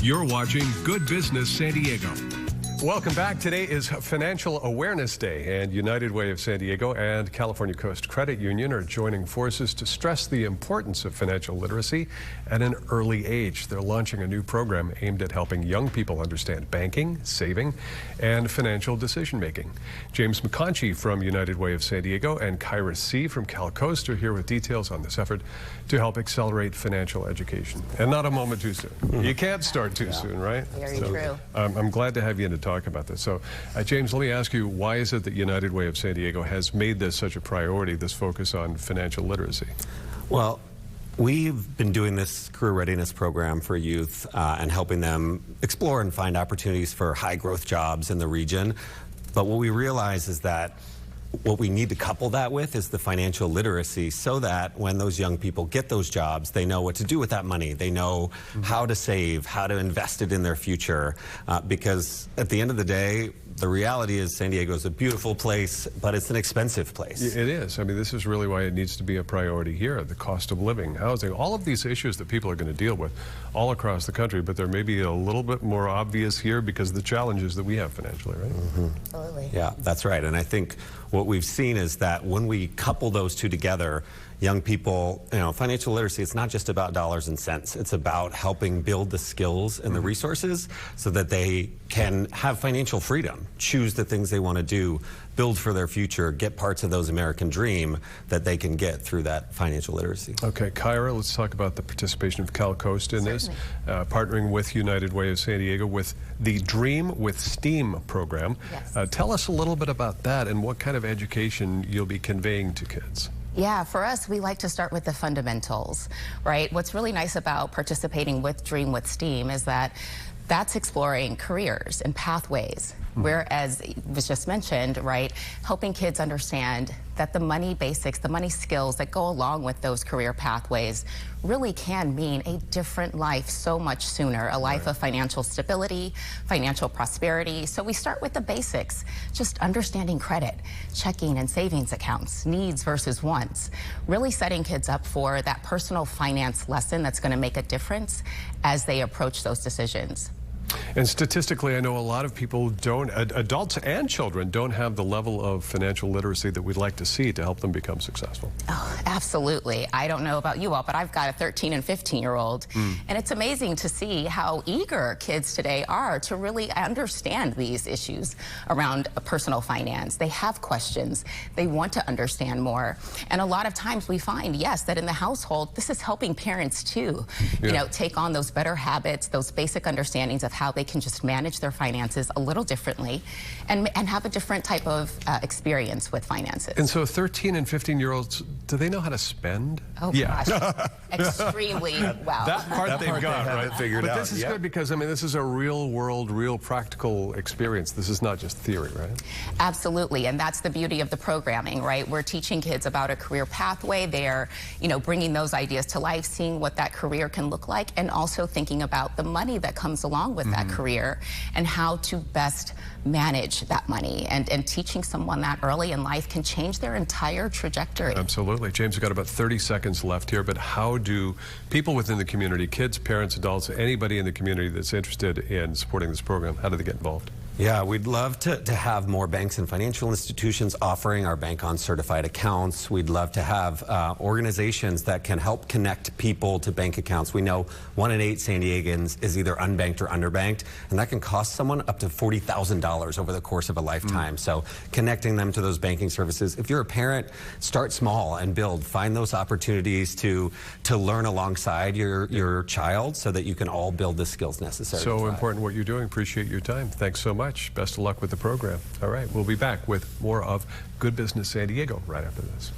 You're watching Good Business San Diego. Welcome back. Today is Financial Awareness Day, and United Way of San Diego and California Coast Credit Union are joining forces to stress the importance of financial literacy at an early age. They're launching a new program aimed at helping young people understand banking, saving, and financial decision-making. James McConchie from United Way of San Diego and Kyra C. from Cal Coast are here with details on this effort to help accelerate financial education. And not a moment too soon. You can't start too soon, right? Very true. I'm glad to have you in to talk about this. So, James, let me ask you, why is it that United Way of San Diego has made this such a priority, this focus on financial literacy? Well, we've been doing this career readiness program for youth and helping them explore and find opportunities for high growth jobs in the region. But what we realize is that what we need to couple that with is the financial literacy, so that when those young people get those jobs, they know what to do with that money. They know how to save, how to invest it in their future. Because at the end of the day, the reality is San Diego is a beautiful place, but it's an expensive place. It is. I mean, this is really why it needs to be a priority here. The cost of living, housing, all of these issues that people are going to deal with all across the country, but they're maybe a little bit more obvious here because of the challenges that we have financially, right? Absolutely. Yeah, that's right. And I think what we've seen is that when we couple those two together, young people, financial literacy, it's not just about dollars and cents. It's about helping build the skills and the resources so that they can have financial freedom, choose the things they want to do, build for their future, get parts of those American dream that they can get through that financial literacy. Okay, Kyra, let's talk about the participation of Cal Coast in this, partnering with United Way of San Diego with the Dream with STEAM program. Yes. Tell us a little bit about that and what kind of education you'll be conveying to kids. Yeah, for us, we like to start with the fundamentals, right? What's really nice about participating with Dream with STEAM is that that's exploring careers and pathways, whereas it was just mentioned, right, helping kids understand that the money basics, the money skills that go along with those career pathways really can mean a different life so much sooner, a life of financial stability, financial prosperity. So we start with the basics, just understanding credit, checking and savings accounts, needs versus wants, really setting kids up for that personal finance lesson that's going to make a difference as they approach those decisions. And statistically, I know a lot of people don't, adults and children, don't have the level of financial literacy that we'd like to see to help them become successful. Oh, absolutely. I don't know about you all, but I've got a 13 and 15-year-old, and it's amazing to see how eager kids today are to really understand these issues around personal finance. They have questions. They want to understand more. And a lot of times we find, yes, that in the household, this is helping parents too, take on those better habits, those basic understandings of how they can just manage their finances a little differently and have a different type of experience with finances. And so 13 and 15-year-olds, do they know how to spend? Oh, gosh. Extremely well. That part they've got, right? Figured out. But this is good because, I mean, this is a real world, real practical experience. This is not just theory, right? Absolutely, and that's the beauty of the programming, right? We're teaching kids about a career pathway. They're, bringing those ideas to life, seeing what that career can look like, and also thinking about the money that comes along with that career and how to best manage that money. And teaching someone that early in life can change their entire trajectory. Absolutely. James, we've got about 30 seconds left here, but how do people within the community, kids, parents, adults, anybody in the community that's interested in supporting this program, how do they get involved? Yeah, we'd love to have more banks and financial institutions offering our Bank On certified accounts. We'd love to have organizations that can help connect people to bank accounts. We know 1 in 8 San Diegans is either unbanked or underbanked, and that can cost someone up to $40,000 over the course of a lifetime. So connecting them to those banking services. If you're a parent, start small and build. Find those opportunities to learn alongside your child so that you can all build the skills necessary. So important what you're doing. Appreciate your time. Thanks so much. Best of luck with the program. All right, we'll be back with more of Good Business San Diego right after this.